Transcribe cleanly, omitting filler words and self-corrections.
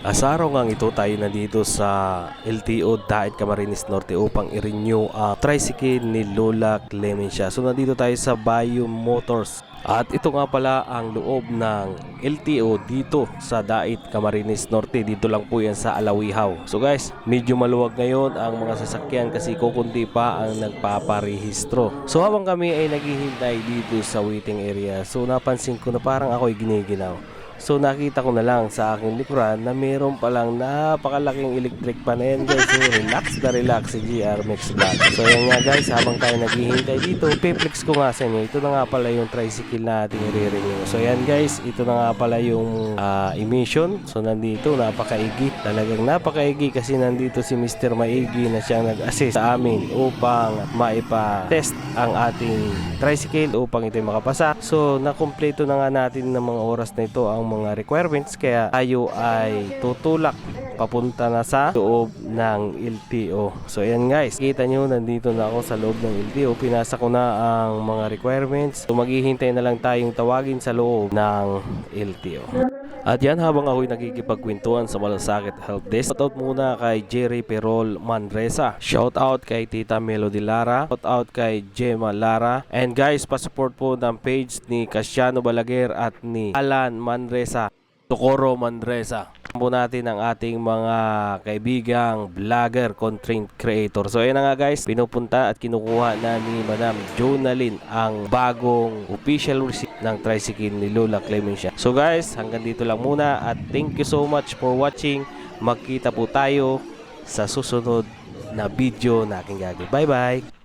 Sa araw nga ito tayo nandito sa LTO Daet Camarines Norte upang i-renew ang tricycle ni Lola Clemencia. So nandito tayo sa Bayo Motors. At ito nga pala ang loob ng LTO dito sa Daet Camarines Norte. Dito lang po yan sa Alawihaw. So guys, medyo maluwag ngayon ang mga sasakyan kasi kukunti pa ang nagpaparehistro. So habang kami ay naghihintay dito sa waiting area, so napansin ko na parang ako'y giniginaw. So nakita ko na lang sa aking likuran na mayroon palang napakalaking electric pan na yan guys. So relax na relax si GR Max Vlog. So yan nga guys, habang tayo naghihintay dito, piplex ko nga sa inyo. Ito na nga pala yung tricycle na ating i-renew. So yan guys, ito na nga pala yung emission. So nandito, napakaigi. Talagang napakaigi kasi nandito si Mr. Maigi na siyang nag-assist sa amin upang maipa-test ang ating tricycle upang ito makapasa. So nakumpleto na nga natin ng mga oras na ito ang mga requirements, kaya tayo ay tutulak papunta na sa loob ng LTO. So ayan guys, kita nyo nandito na ako sa loob ng LTO. Pinasa ko na ang mga requirements. So maghihintay na lang tayong tawagin sa loob ng LTO. At yan, habang ako'y nakikipagkwentuhan sa Malasakit Help Desk, shoutout muna kay Jerry Perol Manresa, shoutout kay Tita Melody Lara, shoutout kay Gemma Lara, and guys, pasupport po ng page ni Casiano Balaguer at ni Alan Manresa, Socorro Manresa. Po natin ang ating mga kaibigang vlogger, content creator. So ayun na nga guys, pinupunta at kinukuha na ni Madam Jonalyn ang bagong official receipt ng tricycle ni Lola Clemencia. So guys, hanggang dito lang muna at thank you so much for watching. Magkita po tayo sa susunod na video na aking gagawin. Bye bye!